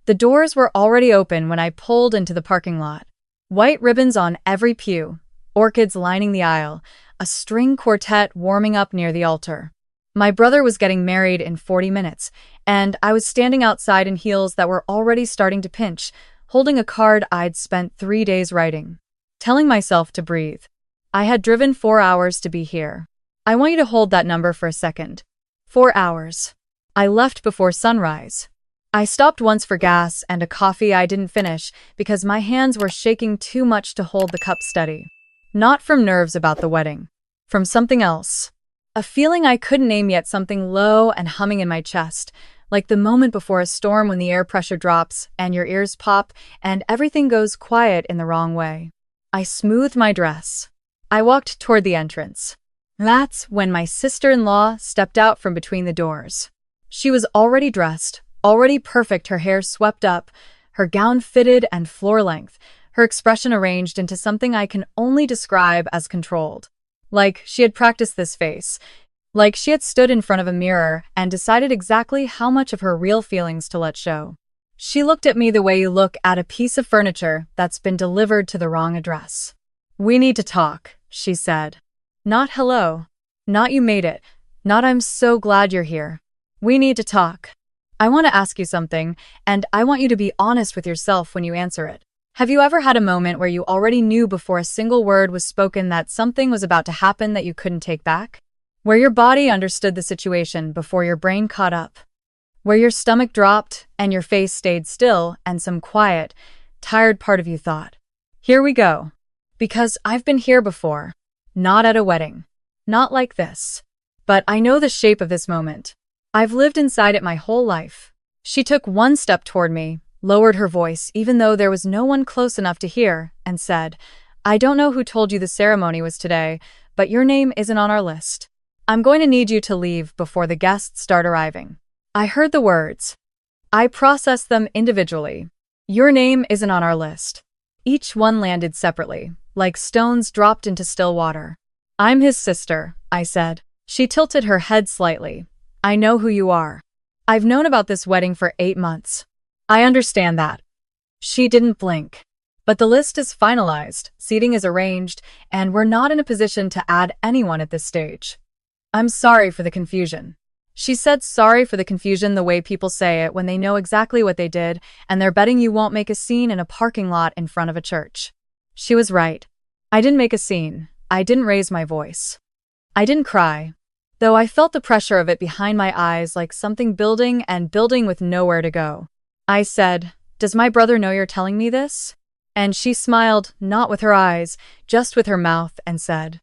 The doors were already open when I pulled into the parking lot. White ribbons on every pew, orchids lining the aisle, a string quartet warming up near the altar. My brother was getting married in 40 minutes, and I was standing outside in heels that were already starting to pinch, holding a card I'd spent 3 days writing, telling myself to breathe. I had driven 4 hours to be here. I want you to hold that number for a second. 4 hours. I left before sunrise. I stopped once for gas and a coffee I didn't finish because my hands were shaking too much to hold the cup steady. Not from nerves about the wedding. From something else. A feeling I couldn't name yet, something low and humming in my chest, like the moment before a storm when the air pressure drops and your ears pop and everything goes quiet in the wrong way. I smoothed my dress. I walked toward the entrance. That's when my sister-in-law stepped out from between the doors. She was already dressed, already perfect, her hair swept up, her gown fitted and floor-length, her expression arranged into something I can only describe as controlled. Like she had practiced this face. Like she had stood in front of a mirror and decided exactly how much of her real feelings to let show. She looked at me the way you look at a piece of furniture that's been delivered to the wrong address. "We need to talk," she said. Not hello. Not you made it. Not I'm so glad you're here. We need to talk. I want to ask you something, and I want you to be honest with yourself when you answer it. Have you ever had a moment where you already knew before a single word was spoken that something was about to happen that you couldn't take back? Where your body understood the situation before your brain caught up? Where your stomach dropped and your face stayed still and some quiet, tired part of you thought, "Here we go." Because I've been here before. Not at a wedding. Not like this. But I know the shape of this moment. I've lived inside it my whole life. She took one step toward me, lowered her voice even though there was no one close enough to hear, and said, "I don't know who told you the ceremony was today, but your name isn't on our list. I'm going to need you to leave before the guests start arriving." I heard the words. I processed them individually. Your name isn't on our list. Each one landed separately, like stones dropped into still water. "I'm his sister," I said. She tilted her head slightly. "I know who you are. I've known about this wedding for 8 months. I understand that." She didn't blink. "But the list is finalized, seating is arranged, and we're not in a position to add anyone at this stage. I'm sorry for the confusion." She said sorry for the confusion the way people say it when they know exactly what they did and they're betting you won't make a scene in a parking lot in front of a church. She was right. I didn't make a scene. I didn't raise my voice. I didn't cry. Though I felt the pressure of it behind my eyes like something building and building with nowhere to go. I said, "Does my brother know you're telling me this?" And she smiled, not with her eyes, just with her mouth, and said,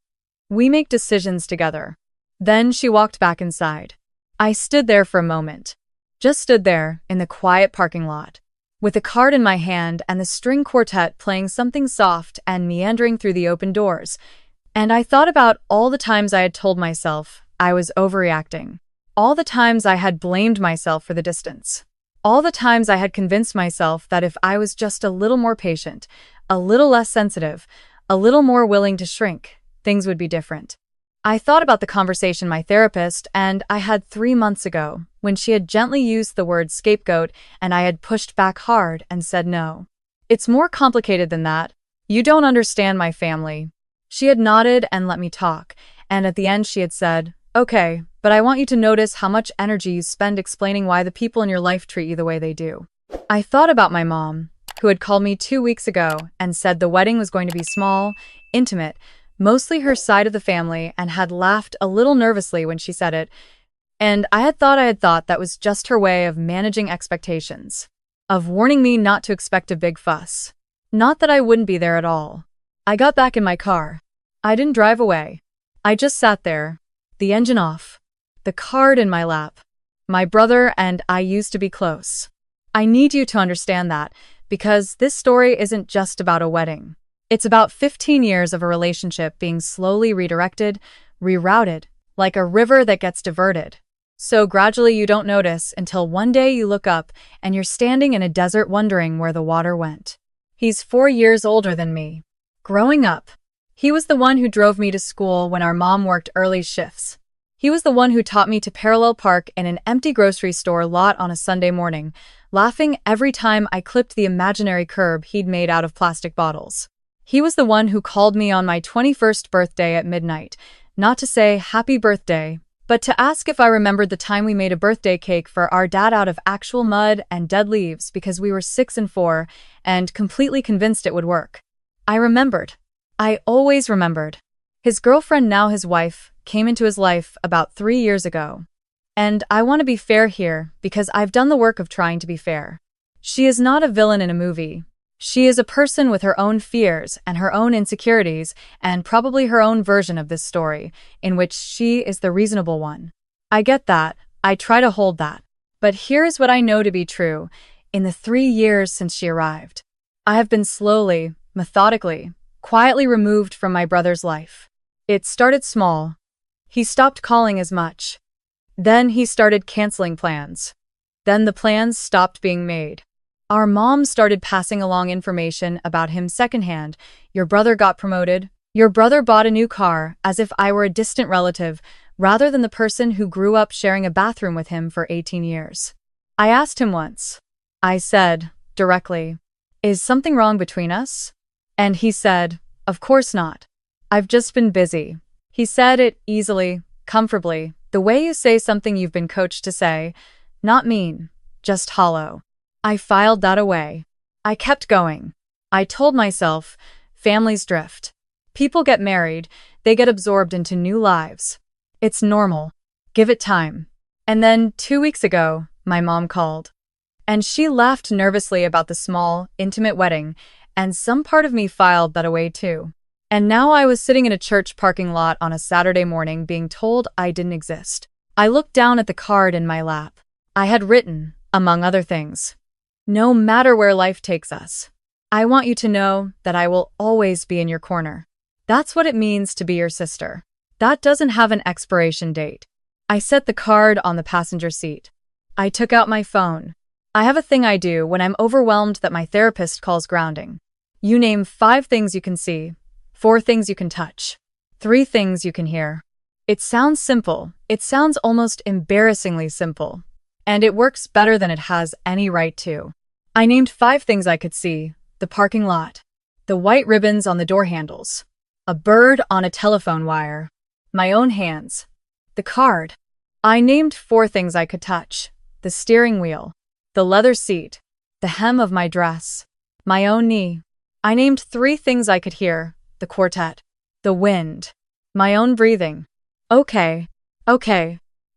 "We make decisions together." Then she walked back inside. I stood there for a moment. Just stood there, in the quiet parking lot, with the card in my hand and the string quartet playing something soft and meandering through the open doors. And I thought about all the times I had told myself I was overreacting. All the times I had blamed myself for the distance. All the times I had convinced myself that if I was just a little more patient, a little less sensitive, a little more willing to shrink, things would be different. I thought about the conversation my therapist and I had 3 months ago, when she had gently used the word scapegoat and I had pushed back hard and said no. "It's more complicated than that. You don't understand my family." She had nodded and let me talk, and at the end she had said, "Okay, but I want you to notice how much energy you spend explaining why the people in your life treat you the way they do." I thought about my mom, who had called me 2 weeks ago and said the wedding was going to be small, intimate, mostly her side of the family, and had laughed a little nervously when she said it. And I had thought that was just her way of managing expectations, of warning me not to expect a big fuss. Not that I wouldn't be there at all. I got back in my car. I didn't drive away. I just sat there, the engine off, the card in my lap. My brother and I used to be close. I need you to understand that, because this story isn't just about a wedding. It's about 15 years of a relationship being slowly redirected, rerouted, like a river that gets diverted. So gradually you don't notice until one day you look up and you're standing in a desert wondering where the water went. He's 4 years older than me. Growing up, he was the one who drove me to school when our mom worked early shifts. He was the one who taught me to parallel park in an empty grocery store lot on a Sunday morning, laughing every time I clipped the imaginary curb he'd made out of plastic bottles. He was the one who called me on my 21st birthday at midnight, not to say happy birthday, but to ask if I remembered the time we made a birthday cake for our dad out of actual mud and dead leaves because we were 6 and 4 and completely convinced it would work. I remembered. I always remembered. His girlfriend, now his wife, came into his life about 3 years ago. And I want to be fair here because I've done the work of trying to be fair. She is not a villain in a movie. She is a person with her own fears and her own insecurities and probably her own version of this story, in which she is the reasonable one. I get that. I try to hold that. But here is what I know to be true. In the 3 years since she arrived, I have been slowly, methodically, quietly removed from my brother's life. It started small. He stopped calling as much. Then he started canceling plans. Then the plans stopped being made. Our mom started passing along information about him secondhand. Your brother got promoted. Your brother bought a new car, as if I were a distant relative, rather than the person who grew up sharing a bathroom with him for 18 years. I asked him once. I said, directly, "Is something wrong between us?" And he said, "Of course not. I've just been busy." He said it easily, comfortably, the way you say something you've been coached to say, not mean, just hollow. I filed that away. I kept going. I told myself, families drift. People get married, they get absorbed into new lives. It's normal. Give it time. And then 2 weeks ago, my mom called. And she laughed nervously about the small, intimate wedding, and some part of me filed that away too. And now I was sitting in a church parking lot on a Saturday morning being told I didn't exist. I looked down at the card in my lap. I had written, among other things, "No matter where life takes us, I want you to know that I will always be in your corner." That's what it means to be your sister. That doesn't have an expiration date. I set the card on the passenger seat. I took out my phone. I have a thing I do when I'm overwhelmed that my therapist calls grounding. You name 5 things you can see, 4 things you can touch, 3 things you can hear. It sounds simple. It sounds almost embarrassingly simple. And it works better than it has any right to. I named 5 things I could see: the parking lot, the white ribbons on the door handles, a bird on a telephone wire, my own hands, the card. I named 4 things I could touch: the steering wheel, the leather seat, the hem of my dress, my own knee. I named 3 things I could hear: the quartet, the wind, my own breathing. Okay.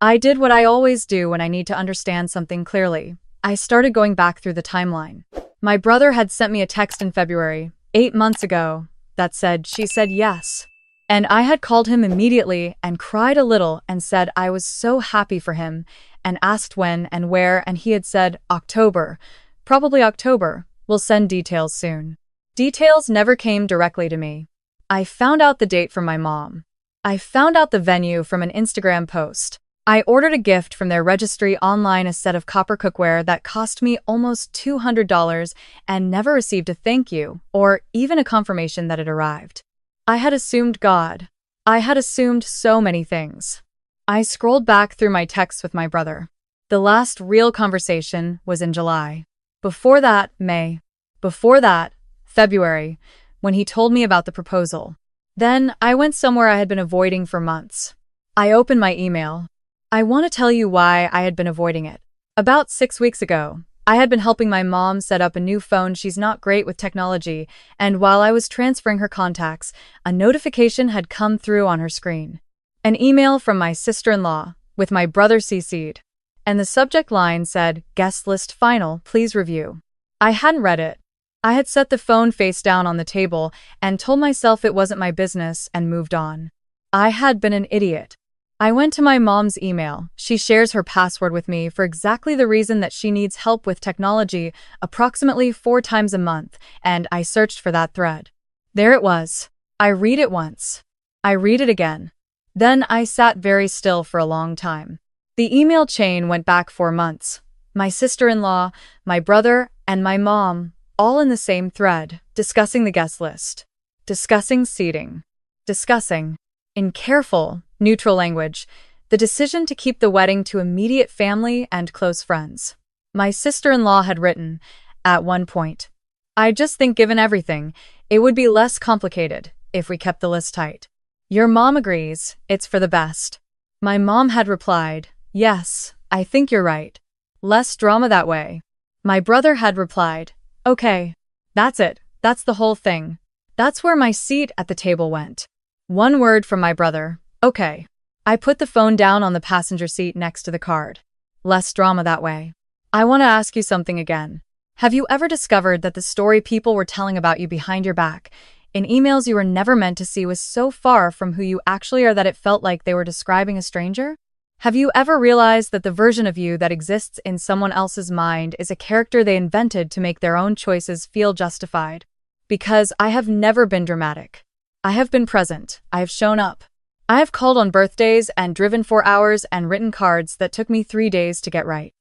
I did what I always do when I need to understand something clearly. I started going back through the timeline. My brother had sent me a text in February, 8 months ago, that said she said yes. And I had called him immediately and cried a little and said I was so happy for him and asked when and where, and he had said October, probably October, we'll send details soon. Details never came directly to me. I found out the date from my mom. I found out the venue from an Instagram post. I ordered a gift from their registry online, a set of copper cookware that cost me almost $200 and never received a thank you or even a confirmation that it arrived. I had assumed God. I had assumed so many things. I scrolled back through my texts with my brother. The last real conversation was in July. Before that, May. Before that, February, when he told me about the proposal. Then I went somewhere I had been avoiding for months. I opened my email. I want to tell you why I had been avoiding it. About 6 weeks ago, I had been helping my mom set up a new phone. She's not great with technology, and while I was transferring her contacts, a notification had come through on her screen. An email from my sister-in-law, with my brother CC'd. And the subject line said, "Guest list final, please review." I hadn't read it. I had set the phone face down on the table and told myself it wasn't my business and moved on. I had been an idiot. I went to my mom's email. She shares her password with me for exactly the reason that she needs help with technology approximately 4 times a month, and I searched for that thread. There it was. I read it once. I read it again. Then I sat very still for a long time. The email chain went back 4 months. My sister-in-law, my brother, and my mom, all in the same thread, discussing the guest list, discussing seating, discussing, in careful, neutral language, The decision to keep the wedding to immediate family and close friends. My sister-in-law had written, at one point, "I just think given everything, it would be less complicated if we kept the list tight. Your mom agrees, it's for the best." My mom had replied, "Yes, I think you're right. Less drama that way." My brother had replied, "Okay, that's it, that's the whole thing." That's where my seat at the table went. One word from my brother, "Okay." I put the phone down on the passenger seat next to the card. Less drama that way. I want to ask you something again. Have you ever discovered that the story people were telling about you behind your back, in emails you were never meant to see, was so far from who you actually are that it felt like they were describing a stranger? Have you ever realized that the version of you that exists in someone else's mind is a character they invented to make their own choices feel justified? Because I have never been dramatic. I have been present. I have shown up. I have called on birthdays and driven 4 hours and written cards that took me 3 days to get right.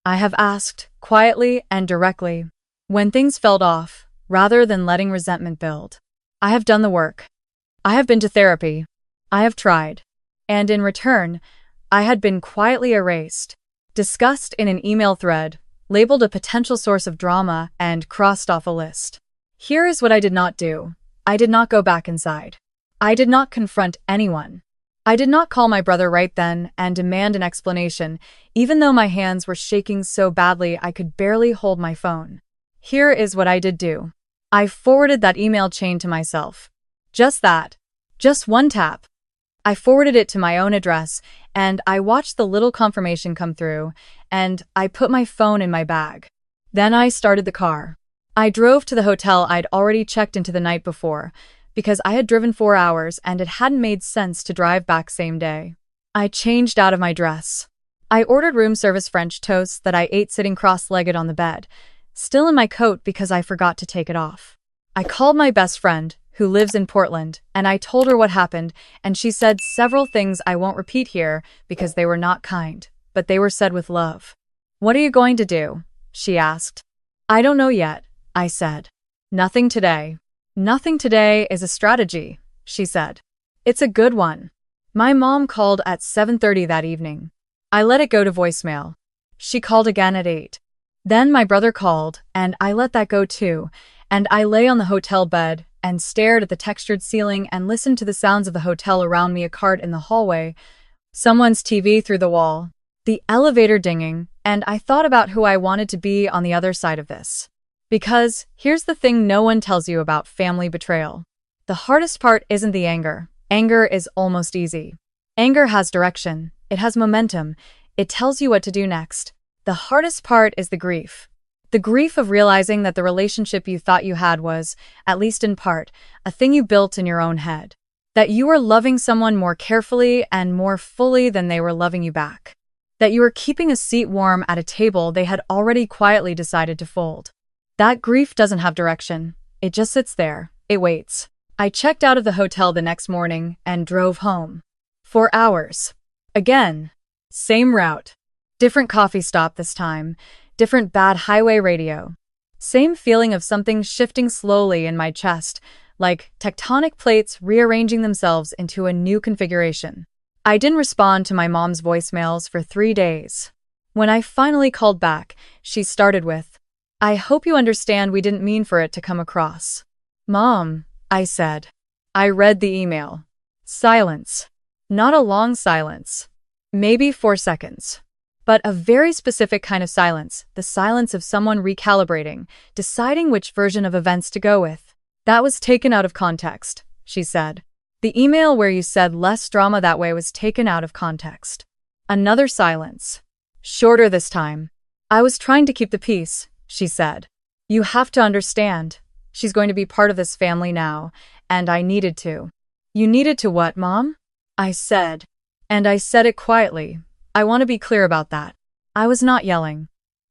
I have asked, quietly and directly, when things felt off, rather than letting resentment build. I have done the work. I have been to therapy. I have tried. And in return, I had been quietly erased, discussed in an email thread, labeled a potential source of drama, and crossed off a list. Here is what I did not do. I did not go back inside. I did not confront anyone. I did not call my brother right then and demand an explanation, even though my hands were shaking so badly I could barely hold my phone. Here is what I did do. I forwarded that email chain to myself. Just that. Just one tap. I forwarded it to my own address, and I watched the little confirmation come through, and I put my phone in my bag. Then I started the car. I drove to the hotel I'd already checked into the night before, because I had driven 4 hours and it hadn't made sense to drive back same day. I changed out of my dress. I ordered room service French toast that I ate sitting cross-legged on the bed, still in my coat because I forgot to take it off. I called my best friend, who lives in Portland, and I told her what happened, and she said several things I won't repeat here because they were not kind, but they were said with love. "What are you going to do?" she asked. "I don't know yet," I said. "Nothing today." "Nothing today is a strategy," she said. "It's a good one." My mom called at 7:30 that evening. I let it go to voicemail. She called again at 8. Then my brother called, and I let that go too, and I lay on the hotel bed and stared at the textured ceiling and listened to the sounds of the hotel around me, a cart in the hallway, someone's TV through the wall, the elevator dinging, and I thought about who I wanted to be on the other side of this. Because here's the thing no one tells you about family betrayal. The hardest part isn't the anger. Anger is almost easy. Anger has direction. It has momentum. It tells you what to do next. The hardest part is the grief. The grief of realizing that the relationship you thought you had was, at least in part, a thing you built in your own head. That you were loving someone more carefully and more fully than they were loving you back. That you were keeping a seat warm at a table they had already quietly decided to fold. That grief doesn't have direction. It just sits there. It waits. I checked out of the hotel the next morning and drove home. 4 hours. Again. Same route. Different coffee stop this time. Different bad highway radio. Same feeling of something shifting slowly in my chest, like tectonic plates rearranging themselves into a new configuration. I didn't respond to my mom's voicemails for 3 days. When I finally called back, she started with, "I hope you understand we didn't mean for it to come across." "Mom," I said. I read the email. Silence. Not a long silence. Maybe 4 seconds. But a very specific kind of silence, the silence of someone recalibrating, deciding which version of events to go with. "That was taken out of context," she said. "The email where you said less drama that way was taken out of context." Another silence. Shorter this time. "I was trying to keep the peace," she said. "You have to understand. She's going to be part of this family now, and I needed to." "You needed to what, Mom?" I said. And I said it quietly. I want to be clear about that. I was not yelling.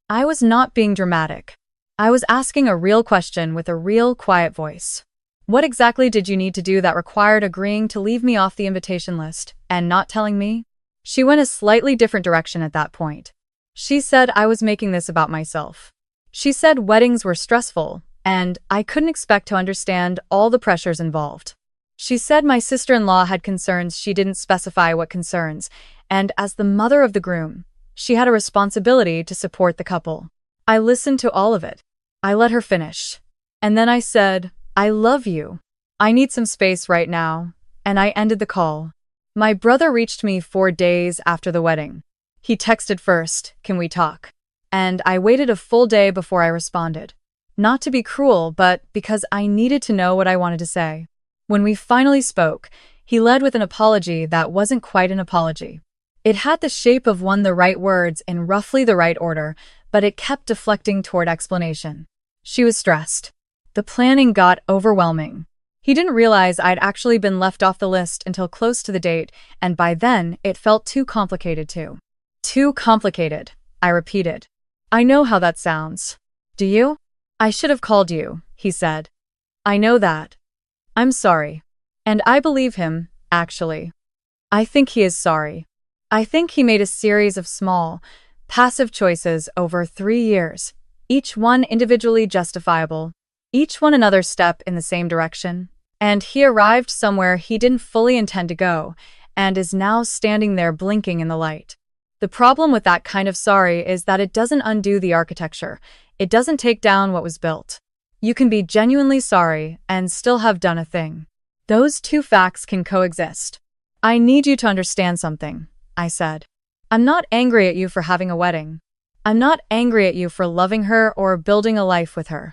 I was not being dramatic. I was asking a real question with a real quiet voice. What exactly did you need to do that required agreeing to leave me off the invitation list and not telling me? She went a slightly different direction at that point. She said I was making this about myself. She said weddings were stressful, and I couldn't expect to understand all the pressures involved. She said my sister-in-law had concerns she didn't specify what concerns, and as the mother of the groom, she had a responsibility to support the couple. I listened to all of it. I let her finish. And then I said, I love you. I need some space right now, and I ended the call. My brother reached me 4 days after the wedding. He texted first, "Can we talk?" And I waited a full day before I responded. Not to be cruel, but because I needed to know what I wanted to say. When we finally spoke, he led with an apology that wasn't quite an apology. It had the shape of the right words in roughly the right order, but it kept deflecting toward explanation. She was stressed. The planning got overwhelming. He didn't realize I'd actually been left off the list until close to the date, and by then, it felt too complicated too. Too complicated, I repeated. I know how that sounds. Do you? I should have called you, he said. I know that. I'm sorry. And I believe him, actually. I think he is sorry. I think he made a series of small, passive choices over 3 years, each one individually justifiable, each one another step in the same direction. And he arrived somewhere he didn't fully intend to go, and is now standing there blinking in the light. The problem with that kind of sorry is that it doesn't undo the architecture. It doesn't take down what was built. You can be genuinely sorry and still have done a thing. Those two facts can coexist. I need you to understand something, I said. I'm not angry at you for having a wedding. I'm not angry at you for loving her or building a life with her.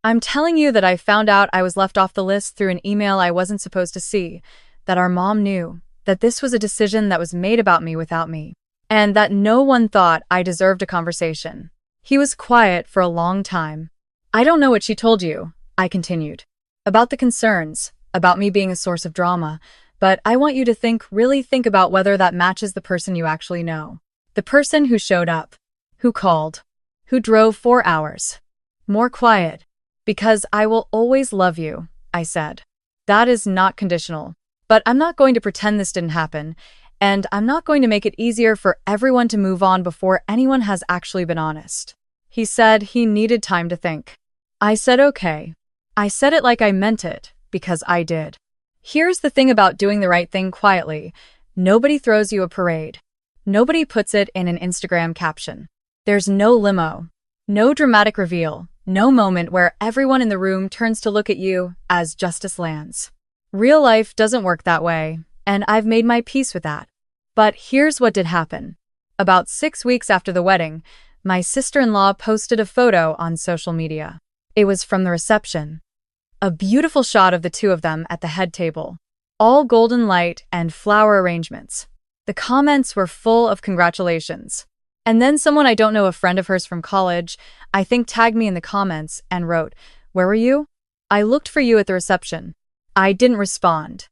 I'm telling you that I found out I was left off the list through an email I wasn't supposed to see, that our mom knew, that this was a decision that was made about me without me, and that no one thought I deserved a conversation. He was quiet for a long time. I don't know what she told you, I continued, about the concerns, about me being a source of drama, but I want you to really think about whether that matches the person you actually know. The person who showed up, who called, who drove 4 hours. More quiet. Because I will always love you, I said. That is not conditional. But I'm not going to pretend this didn't happen, and I'm not going to make it easier for everyone to move on before anyone has actually been honest. He said he needed time to think. I said okay. I said it like I meant it, because I did. Here's the thing about doing the right thing quietly. Nobody throws you a parade. Nobody puts it in an Instagram caption. There's no limo, no dramatic reveal, no moment where everyone in the room turns to look at you as justice lands. Real life doesn't work that way, and I've made my peace with that. But here's what did happen. About 6 weeks after the wedding, my sister-in-law posted a photo on social media. It was from the reception. A beautiful shot of the two of them at the head table. All golden light and flower arrangements. The comments were full of congratulations. And then someone I don't know, a friend of hers from college, I think, tagged me in the comments and wrote, "Where were you? I looked for you at the reception." I didn't respond.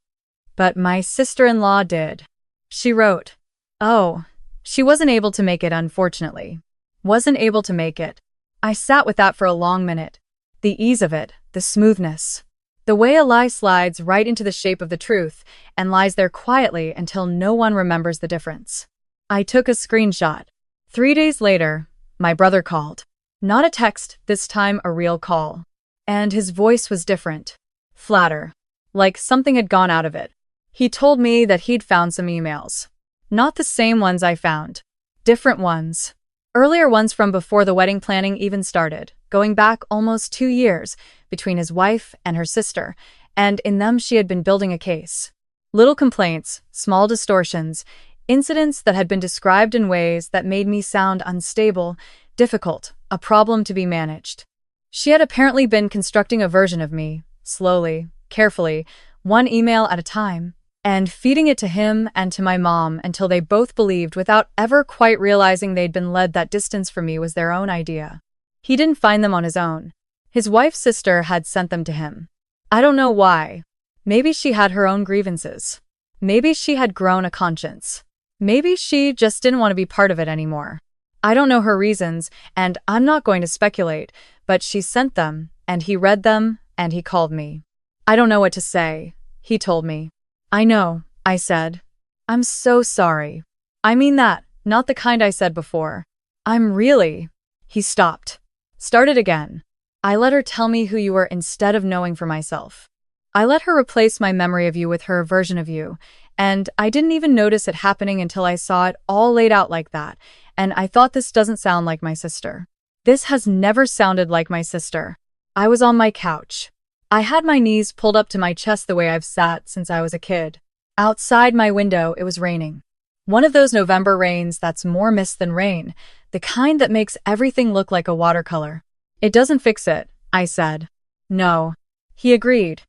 But my sister-in-law did. She wrote, "Oh, she wasn't able to make it, unfortunately. Wasn't able to make it." I sat with that for a long minute. The ease of it, the smoothness. The way a lie slides right into the shape of the truth and lies there quietly until no one remembers the difference. I took a screenshot. 3 days later, my brother called. Not a text, this time a real call. And his voice was different. Flatter. Like something had gone out of it. He told me that he'd found some emails. Not the same ones I found. Different ones. Earlier ones from before the wedding planning even started, going back almost 2 years between his wife and her sister, and in them she had been building a case. Little complaints, small distortions, incidents that had been described in ways that made me sound unstable, difficult, a problem to be managed. She had apparently been constructing a version of me, slowly, carefully, one email at a time, and feeding it to him and to my mom until they both believed, without ever quite realizing they'd been led that distance from me was their own idea. He didn't find them on his own. His wife's sister had sent them to him. I don't know why. Maybe she had her own grievances. Maybe she had grown a conscience. Maybe she just didn't want to be part of it anymore. I don't know her reasons, and I'm not going to speculate, but she sent them, and he read them, and he called me. I don't know what to say, he told me. I know, I said. I'm so sorry. I mean that, not the kind I said before. I'm really... He stopped. Started again. I let her tell me who you were instead of knowing for myself. I let her replace my memory of you with her version of you, and I didn't even notice it happening until I saw it all laid out like that, and I thought this doesn't sound like my sister. This has never sounded like my sister. I was on my couch. I had my knees pulled up to my chest the way I've sat since I was a kid. Outside my window, it was raining. One of those November rains that's more mist than rain, the kind that makes everything look like a watercolor. It doesn't fix it, I said. No. He agreed.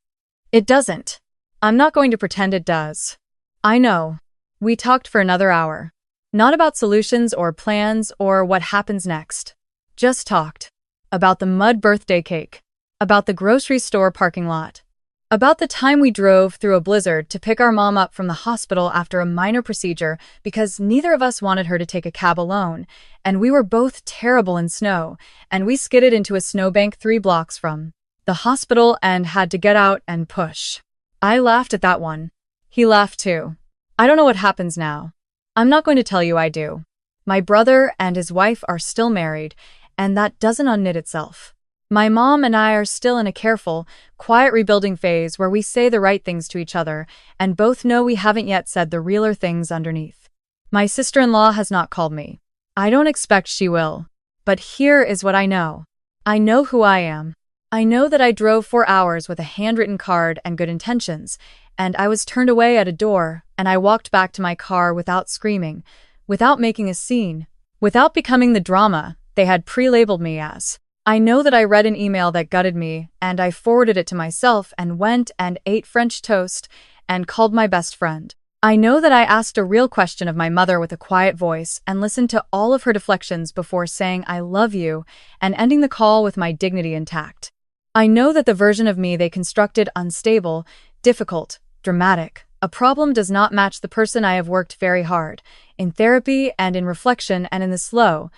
It doesn't. I'm not going to pretend it does. I know. We talked for another hour. Not about solutions or plans or what happens next. Just talked. About the mud birthday cake. About the grocery store parking lot. About the time we drove through a blizzard to pick our mom up from the hospital after a minor procedure because neither of us wanted her to take a cab alone, and we were both terrible in snow, and we skidded into a snowbank 3 blocks from the hospital and had to get out and push. I laughed at that one. He laughed too. I don't know what happens now. I'm not going to tell you I do. My brother and his wife are still married, and that doesn't unknit itself. My mom and I are still in a careful, quiet rebuilding phase where we say the right things to each other and both know we haven't yet said the realer things underneath. My sister-in-law has not called me. I don't expect she will. But here is what I know. I know who I am. I know that I drove 4 hours with a handwritten card and good intentions, and I was turned away at a door, and I walked back to my car without screaming, without making a scene, without becoming the drama they had pre-labeled me as. I know that I read an email that gutted me, and I forwarded it to myself and went and ate French toast and called my best friend. I know that I asked a real question of my mother with a quiet voice and listened to all of her deflections before saying I love you and ending the call with my dignity intact. I know that the version of me they constructed unstable, difficult, dramatic. A problem does not match the person I have worked very hard, in therapy and in reflection and in the slow,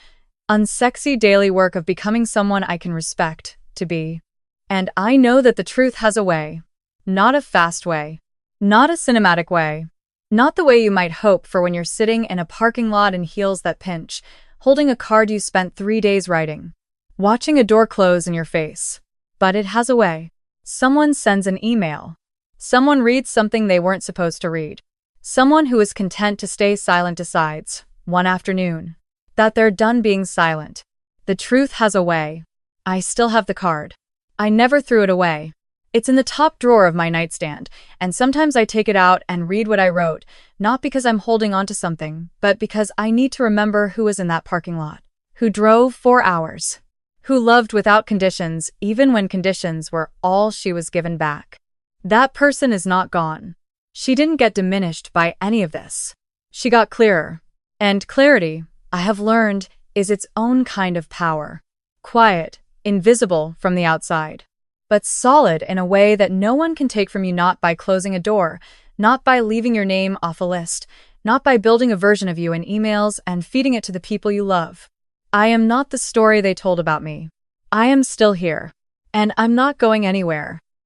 unsexy daily work of becoming someone I can respect, to be. And I know that the truth has a way. Not a fast way. Not a cinematic way. Not the way you might hope for when you're sitting in a parking lot in heels that pinch, holding a card you spent 3 days writing. Watching a door close in your face. But it has a way. Someone sends an email. Someone reads something they weren't supposed to read. Someone who is content to stay silent decides, one afternoon, that they're done being silent. The truth has a way. I still have the card. I never threw it away. It's in the top drawer of my nightstand, and sometimes I take it out and read what I wrote, not because I'm holding on to something, but because I need to remember who was in that parking lot, who drove 4 hours, who loved without conditions even when conditions were all she was given back. That person is not gone. She didn't get diminished by any of this. She got clearer. And clarity, I have learned, is its own kind of power. Quiet, invisible from the outside, but solid in a way that no one can take from you, not by closing a door, not by leaving your name off a list, not by building a version of you in emails and feeding it to the people you love. I am not the story they told about me. I am still here, and I'm not going anywhere.